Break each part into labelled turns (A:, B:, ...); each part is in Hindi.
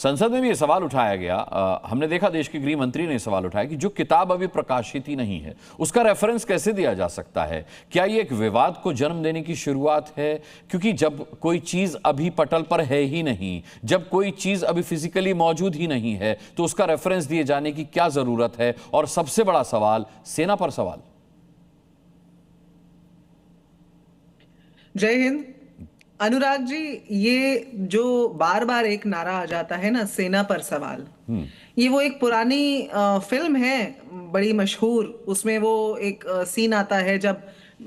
A: संसद में भी ये सवाल उठाया गया, हमने देखा देश के गृह मंत्री ने सवाल उठाया कि जो किताब अभी प्रकाशित ही नहीं है उसका रेफरेंस कैसे दिया जा सकता है? क्या ये एक विवाद को जन्म देने की शुरुआत है? क्योंकि जब कोई चीज अभी पटल पर है ही नहीं, जब कोई चीज अभी फिजिकली मौजूद ही नहीं है, तो उसका रेफरेंस दिए जाने की क्या जरूरत है? और सबसे बड़ा सवाल, सेना पर सवाल।
B: जय हिंद। अनुराग जी, ये जो बार बार एक नारा आ जाता है ना, सेना पर सवाल, ये वो एक पुरानी फिल्म है, बड़ी मशहूर। उसमें वो एक सीन आता है जब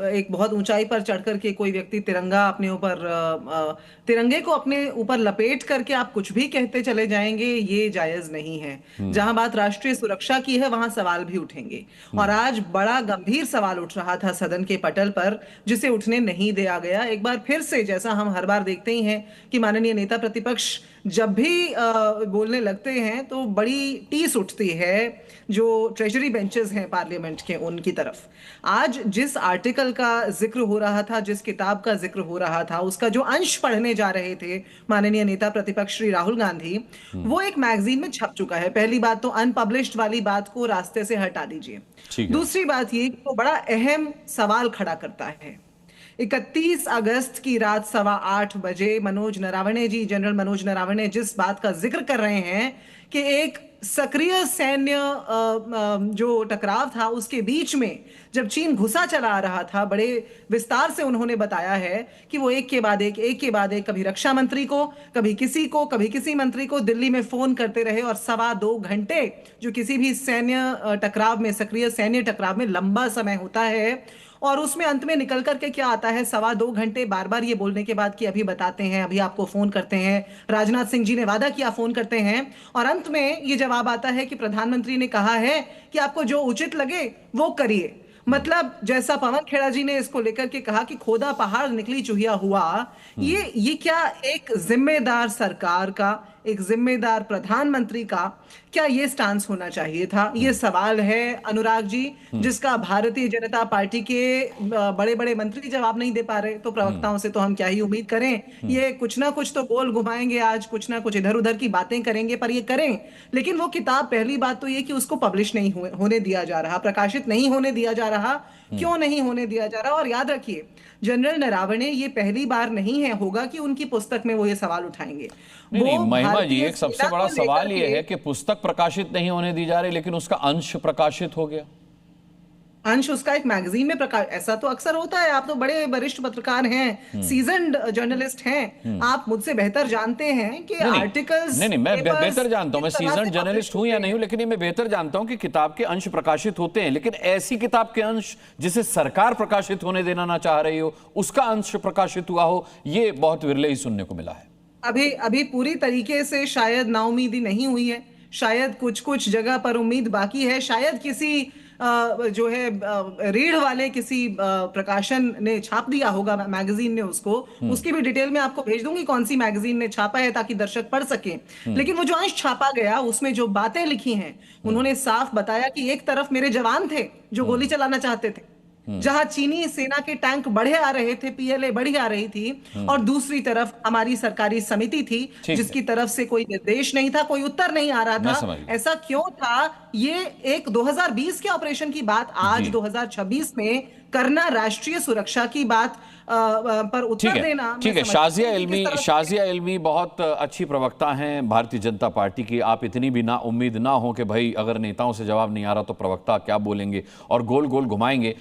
B: एक बहुत ऊंचाई पर चढ़ करके कोई व्यक्ति तिरंगा अपने ऊपर तिरंगे को अपने ऊपर लपेट करके आप कुछ भी कहते चले जाएंगे, ये जायज नहीं है। जहां बात राष्ट्रीय सुरक्षा की है वहां सवाल भी उठेंगे। और आज बड़ा गंभीर सवाल उठ रहा था सदन के पटल पर, जिसे उठने नहीं दिया गया। एक बार फिर से, जैसा हम हर बार देखते ही हैं कि माननीय नेता प्रतिपक्ष जब भी बोलने लगते हैं तो बड़ी टीस उठती है जो ट्रेजरी बेंचेस हैं पार्लियामेंट के, उनकी तरफ। आज जिस आर्टिकल का जिक्र हो रहा था, जिस किताब का जिक्र हो रहा था, उसका जो अंश पढ़ने जा रहे थे माननीय नेता प्रतिपक्ष श्री राहुल गांधी, वो एक मैगजीन में छप चुका है। पहली बात तो अनपब्लिश्ड वाली बात को रास्ते से हटा दीजिए। दूसरी बात ये कि वो बड़ा अहम सवाल खड़ा करता है। 31 अगस्त की रात 8:15 बजे मनोज नरावणे जी, जनरल मनोज नरावणे जिस बात का जिक्र कर रहे हैं कि एक सक्रिय सैन्य जो टकराव था उसके बीच में जब चीन घुसा चला आ रहा था, बड़े विस्तार से उन्होंने बताया है कि वो एक के बाद एक कभी रक्षा मंत्री को, कभी किसी मंत्री को दिल्ली में फोन करते रहे। और 2.25 घंटे, जो किसी भी सैन्य टकराव में, सक्रिय सैन्य टकराव में लंबा समय होता है, और उसमें अंत में निकल करके क्या आता है, 2.25 घंटे बार बार ये बोलने के बाद कि अभी बताते हैं, अभी आपको फोन करते हैं, राजनाथ सिंह जी ने वादा किया फोन करते हैं, और अंत में ये जवाब आता है कि प्रधानमंत्री ने कहा है कि आपको जो उचित लगे वो करिए। मतलब जैसा पवन खेड़ा जी ने इसको लेकर के कहा कि खोदा पहाड़ निकली चूहिया हुआ, ये क्या एक जिम्मेदार सरकार का, एक जिम्मेदार प्रधानमंत्री का क्या ये स्टांस होना चाहिए था? ये सवाल है अनुराग जी, जिसका भारतीय जनता पार्टी के बड़े बड़े मंत्री जवाब नहीं दे पा रहे, तो प्रवक्ताओं से तो हम क्या ही उम्मीद करें। ये कुछ ना कुछ तो बोल घुमाएंगे, आज कुछ ना कुछ इधर उधर की बातें करेंगे, पर ये करें। लेकिन वो किताब, पहली बात तो ये कि उसको पब्लिश नहीं होने दिया जा रहा, प्रकाशित नहीं होने दिया जा रहा। क्यों नहीं होने दिया जा रहा? और याद रखिए, जनरल नरावणे ये पहली बार नहीं है होगा कि उनकी पुस्तक में वो ये सवाल उठाएंगे।
A: नहीं, महिमा जी, एक सबसे बड़ा सवाल ये है कि पुस्तक प्रकाशित नहीं होने दी जा रही, लेकिन उसका अंश प्रकाशित हो गया।
B: अंश उसका एक मैगजीन में प्रकाश, ऐसा तो अक्सर होता है। आप तो बड़े वरिष्ठ पत्रकार हैं, सीजन्ड जर्नलिस्ट हैं, आप मुझसे बेहतर जानते हैं कि आर्टिकल्स।
A: नहीं, मैं बेहतर जानता हूं, मैं सीजन्ड जर्नलिस्ट हूं या नहीं हूं, लेकिन ये मैं बेहतर जानता हूं कि किताब के अंश प्रकाशित होते हैं, लेकिन ऐसी किताब के अंश जिसे सरकार प्रकाशित होने देना ना चाह रही हो, उसका अंश प्रकाशित हुआ हो, ये बहुत विरले ही सुनने को मिला है।
B: अभी पूरी तरीके से शायद नाउमीदी नहीं हुई है, शायद कुछ कुछ जगह पर उम्मीद बाकी है, शायद किसी जो है रीढ़ वाले किसी प्रकाशन ने छाप दिया होगा, मैगजीन ने उसको, उसकी भी डिटेल में आपको भेज दूंगी कौन सी मैगजीन ने छापा है, ताकि दर्शक पढ़ सके। लेकिन वो जो अंश छापा गया उसमें जो बातें लिखी हैं, उन्होंने साफ बताया कि एक तरफ मेरे जवान थे जो गोली चलाना चाहते थे, जहां चीनी सेना के टैंक बढ़े आ रहे थे, पीएलए बढ़ी आ रही थी, और दूसरी तरफ हमारी सरकारी समिति थी जिसकी तरफ से कोई निर्देश नहीं था, कोई उत्तर नहीं आ रहा था। ऐसा क्यों था? ये एक 2020 के ऑपरेशन की बात आज 2026 में करना, राष्ट्रीय सुरक्षा की बात पर उत्तर देना।
A: ठीक है, शाजिया इल्मी बहुत अच्छी प्रवक्ता हैं भारतीय जनता पार्टी की। आप इतनी भी ना उम्मीद ना हो कि भाई अगर नेताओं से जवाब नहीं आ रहा तो प्रवक्ता क्या बोलेंगे और गोल गोल घुमाएंगे।